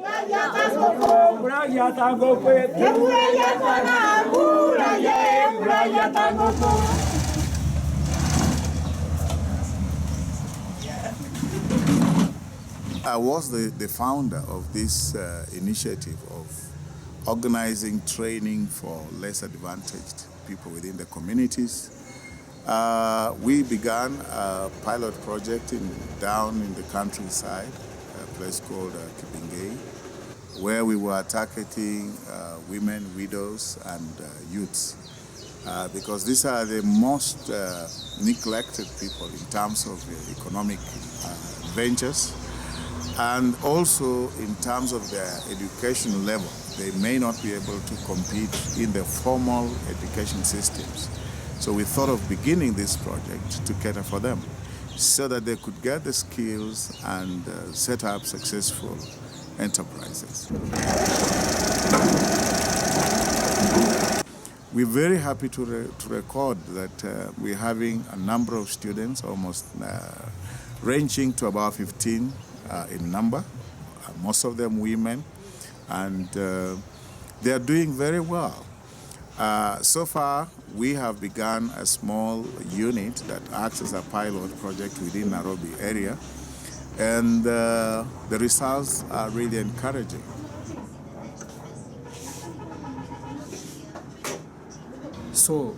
I was the founder of this initiative of organizing training for less advantaged people within the communities. We began a pilot project down in the countryside, a place called Kipingei, where we were targeting women, widows, and youths, because these are the most neglected people in terms of economic ventures, and also in terms of their education level. They may not be able to compete in the formal education systems. So we thought of beginning this project to cater for them so that they could get the skills and set up successful enterprises. We're very happy to record that we're having a number of students, almost ranging to about 15 in number, most of them women, and they are doing very well. So far, we have begun a small unit that acts as a pilot project within Nairobi area, and the results are really encouraging. So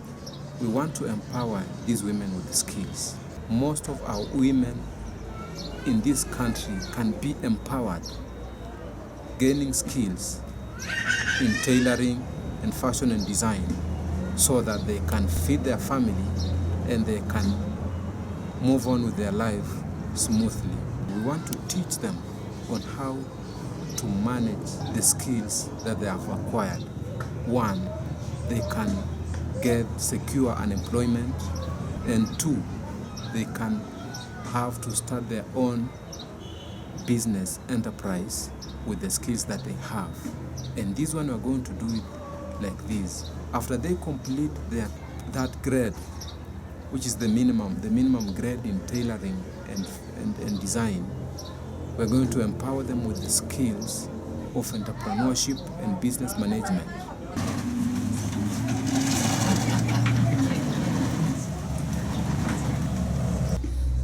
we want to empower these women with skills. Most of our women in this country can be empowered, gaining skills in tailoring and fashion and design, so that they can feed their family and they can move on with their life smoothly. We want to teach them on how to manage the skills that they have acquired. One, they can get secure unemployment, and two, they can have to start their own business enterprise with the skills that they have. And this one we're going to do it like this. After they complete that grade, which is the minimum grade in tailoring and design, we're going to empower them with the skills of entrepreneurship and business management.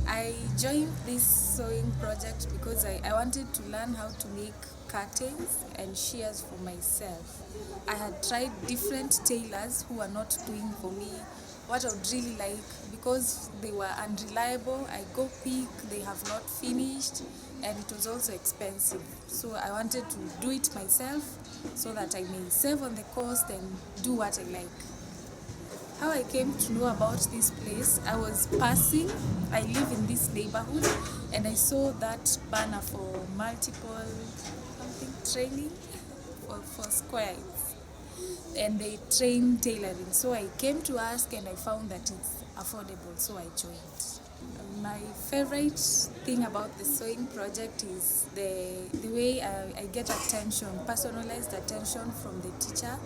I joined this sewing project because I wanted to learn how to make curtains and shears for myself. I had tried different tailors who were not doing for me what I would really like, because they were unreliable. I go pick, they have not finished, and it was also expensive. So I wanted to do it myself so that I may save on the cost and do what I like. How I came to know about this place, I was passing, I live in this neighborhood, and I saw that banner for multiple training for squares, and they train tailoring. So I came to ask, and I found that it's affordable, so I joined. My favorite thing about the sewing project is the way I get attention, personalized attention from the teacher.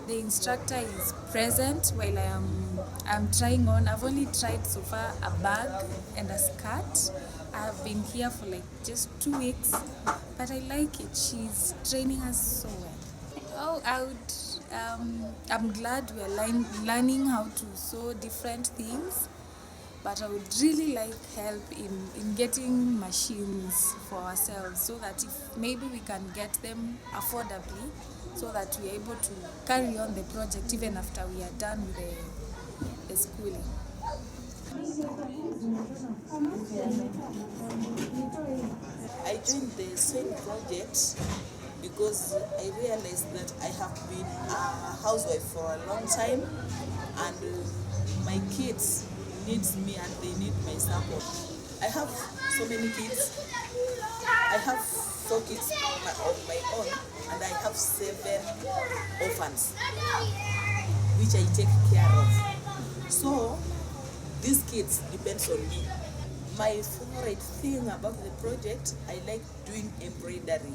The instructor is present while I'm trying on. I've only tried so far a bag and a skirt. I have been here for like just 2 weeks, but I like it. She's training us so well. I'm glad we're learning how to sew different things, but I would really like help in getting machines for ourselves, so that if maybe we can get them affordably, so that we're able to carry on the project even after we are done with the schooling. I joined the sewing project because I realized that I have been a housewife for a long time, and my kids need me and they need my support. I have so many kids. I have 4 kids of my own, and I have 7 orphans, which I take care of. So these kids depend on me. My favorite thing about the project, I like doing embroidery.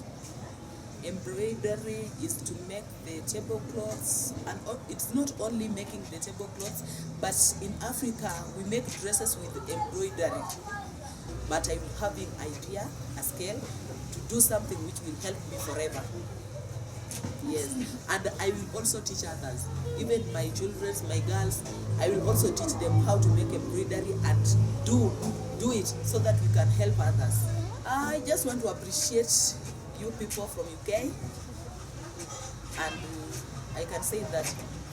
Embroidery is to make the tablecloths, and it's not only making the tablecloths, but in Africa we make dresses with embroidery. But I'm having idea, a scale, to do something which will help me forever. Yes, and I will also teach others, even my children, my girls. I will also teach them how to make embroidery and do it so that we can help others. I just want to appreciate you people from UK, and I can say that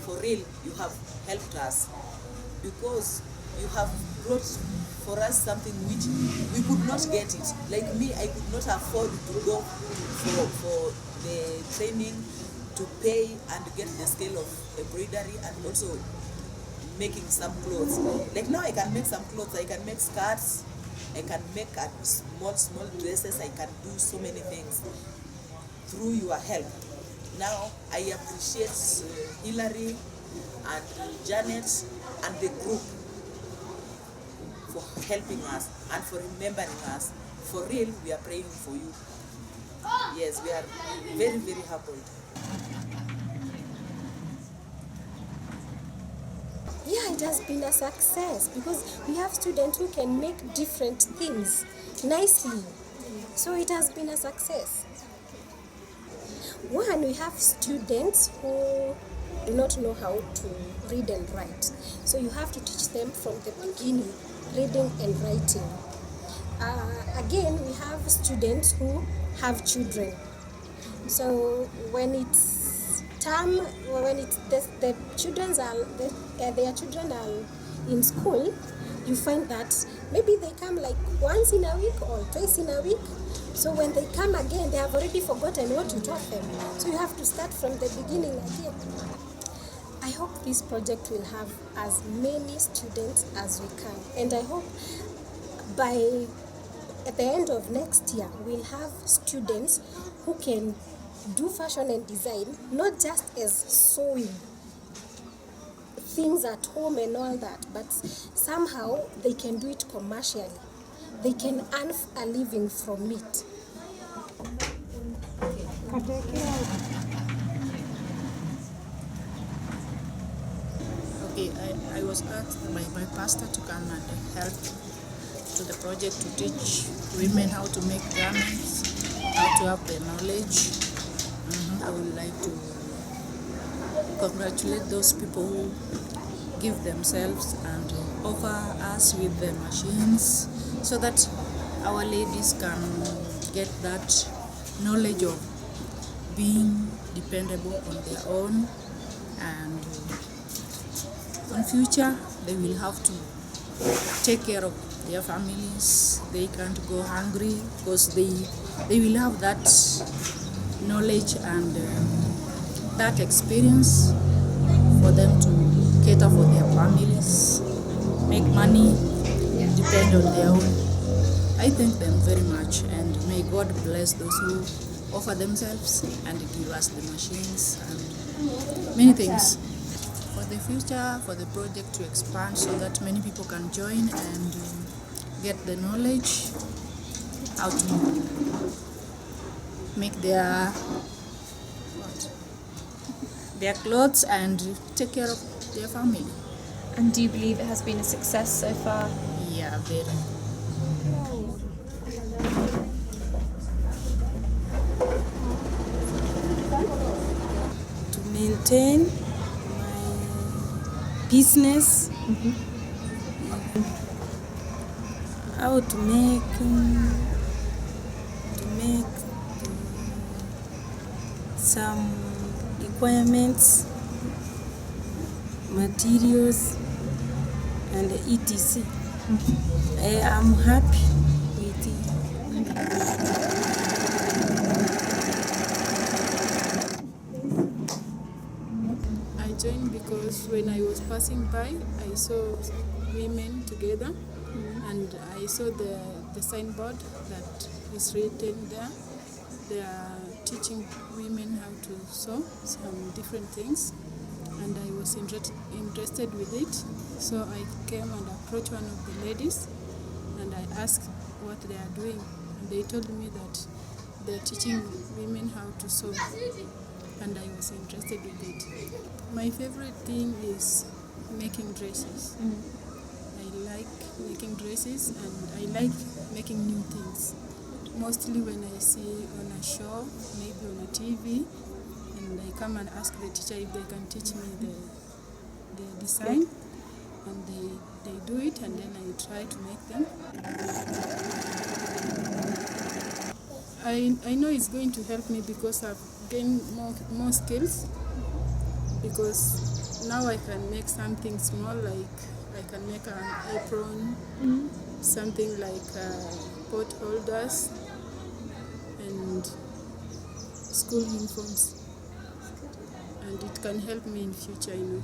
for real you have helped us, because you have brought for us something which we could not get it. Like me, I could not afford to go for the training, to pay and get the scale of embroidery and also making some clothes. Like now I can make some clothes, I can make skirts, I can make small dresses, I can do so many things through your help. Now I appreciate Hillary and Janet and the group for helping us and for remembering us. For real, we are praying for you. Yes, we are very, very humbled. Yeah, it has been a success because we have students who can make different things nicely. So it has been a success. One, we have students who do not know how to read and write. So you have to teach them from the beginning, reading and writing. Again, we have students who have children. So when it's term, when it's their children are in school, you find that maybe they come like once in a week or twice in a week. So when they come again, they have already forgotten what you taught them. So you have to start from the beginning again. I hope this project will have as many students as we can, and I hope at the end of next year we'll have students who can do fashion and design, not just as sewing things at home and all that, but somehow they can do it commercially. They can earn a living from it. Okay, I was asked by my pastor to come and help to the project to teach women how to make garments, how to have the knowledge. I would like to congratulate those people who give themselves and offer us with the machines so that our ladies can get that knowledge of being dependable on their own, and in future they will have to take care of their families. They can't go hungry because they will have that knowledge and that experience for them to cater for their families, make money, depend on their own. I thank them very much, and may God bless those who offer themselves and give us the machines and many things for the future, for the project to expand so that many people can join and get the knowledge how to make their clothes and take care of their family. And do you believe it has been a success so far? Yeah, very. To maintain my business, how to make some requirements, materials, and etc. I am happy with it. I joined because when I was passing by, I saw women together, and I saw the signboard that is written there. They are teaching women how to sew some different things, and I was interested with it. So I came and approached one of the ladies, and I asked what they are doing, and they told me that they are teaching women how to sew, and I was interested with it. My favorite thing is making dresses. I like making dresses, and I like making new things. mostly when I see on a show, maybe on a TV, and I come and ask the teacher if they can teach me the design, and they do it, and then I try to make them. I know it's going to help me because I've gained more skills, because now I can make something small, like I can make an apron, something like pot holders and school uniforms, and it can help me in future, you know.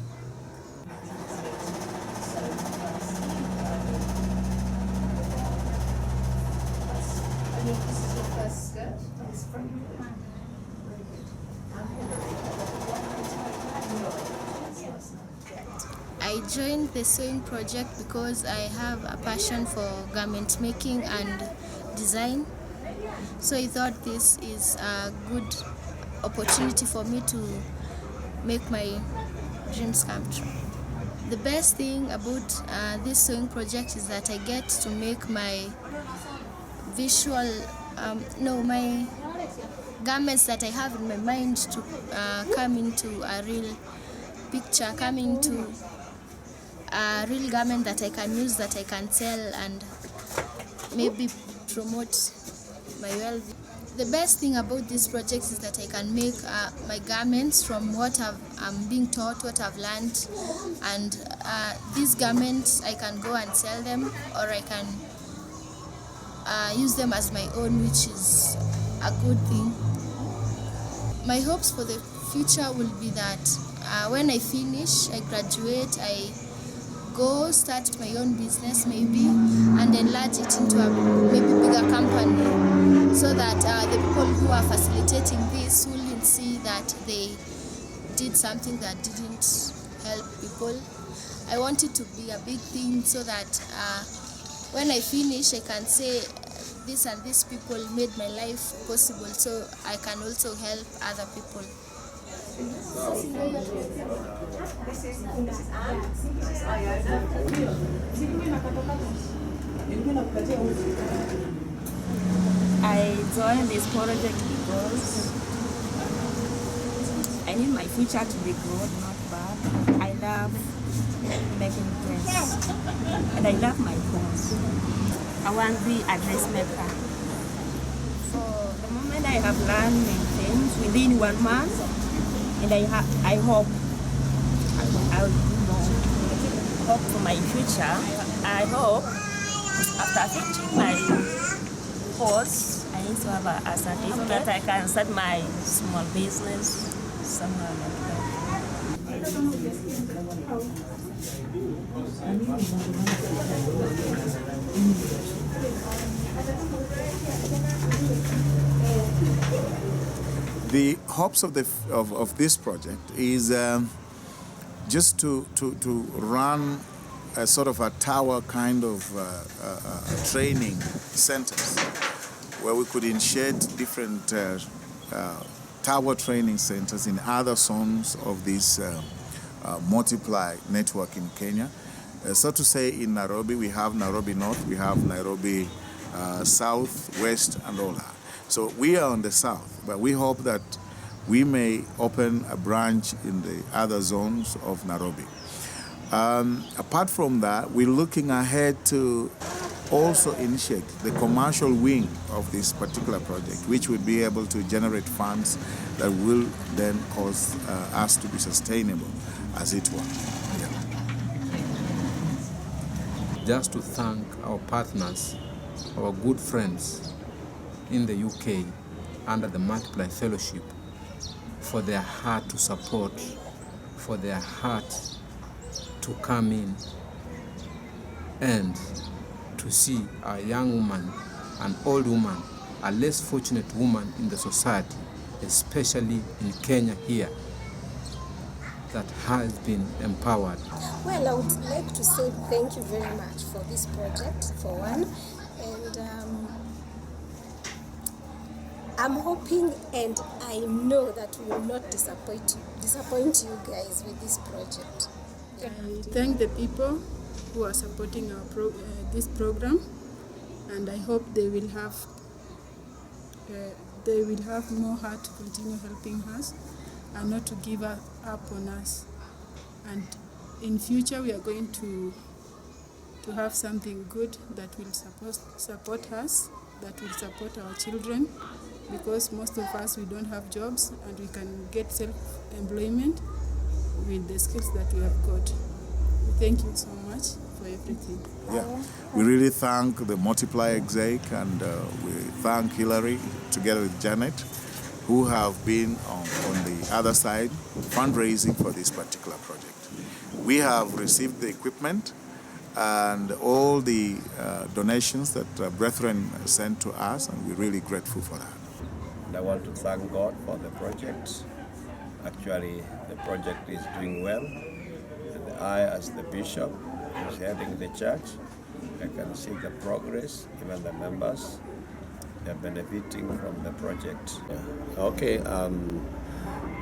I joined the sewing project because I have a passion for garment making and design. So I thought this is a good opportunity for me to make my dreams come true. The best thing about this sewing project is that I get to make my my garments that I have in my mind to come into a real picture, come into a real garment that I can use, that I can sell, and maybe promote my well-being. The best thing about this project is that I can make my garments from what I'm being taught, what I've learned, and these garments I can go and sell them, or I can use them as my own, which is a good thing. My hopes for the future will be that when I finish, I graduate, I go start my own business maybe, and enlarge it into a maybe bigger company, so that the people who are facilitating this will see that they did something that didn't help people. I want it to be a big thing, so that when I finish, I can say this and these people made my life possible, so I can also help other people. I joined this project because I need my future to be good, not bad. I love making dress, and I love my clothes. I want to be a dressmaker. For the moment, I have learned many things within 1 month, and I hope I will do more. Hope for my future. I hope after finishing my course, I need to have a certificate that I can start my small business somewhere like that. The hopes of this project is just to run a sort of a tower kind of training centers, where we could initiate different tower training centers in other zones of this multiply network in Kenya. So to say, in Nairobi, we have Nairobi North, we have Nairobi South, West, and all that. So we are on the south, but we hope that we may open a branch in the other zones of Nairobi. Apart from that, we're looking ahead to also initiate the commercial wing of this particular project, which will be able to generate funds that will then cause us to be sustainable, as it were. Just to thank our partners, our good friends in the UK under the Multiply Fellowship, for their heart to support, for their heart to come in and to see a young woman, an old woman, a less fortunate woman in the society, especially in Kenya here, that has been empowered. Well, I would like to say thank you very much for this project, for one, and I'm hoping and I know that we will not disappoint you guys with this project. I thank the people who are supporting our this program, and I hope they will have they will have more heart to continue helping us and not to give up on us. And in future we are going to have something good that will support us, that will support our children, because most of us, we don't have jobs and we can get self-employment with the skills that we have got. Thank you so much for everything. Yeah, we really thank the Multiply Exec and we thank Hillary together with Janet, who have been on the other side fundraising for this particular project. We have received the equipment and all the donations that brethren sent to us, and we're really grateful for that. And I want to thank God for the project. Actually, the project is doing well. And I, as the bishop, who's heading the church, I can see the progress. Even the members, they're benefiting from the project. Yeah. Okay.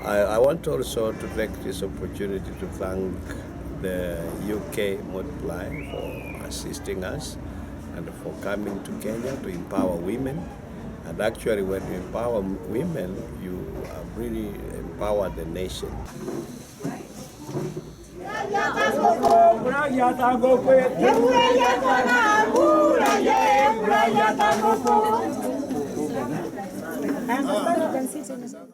I want also to take this opportunity to thank the UK Multiply for assisting us and for coming to Kenya to empower women. And actually, when you empower women, you really empower the nation. You can sit in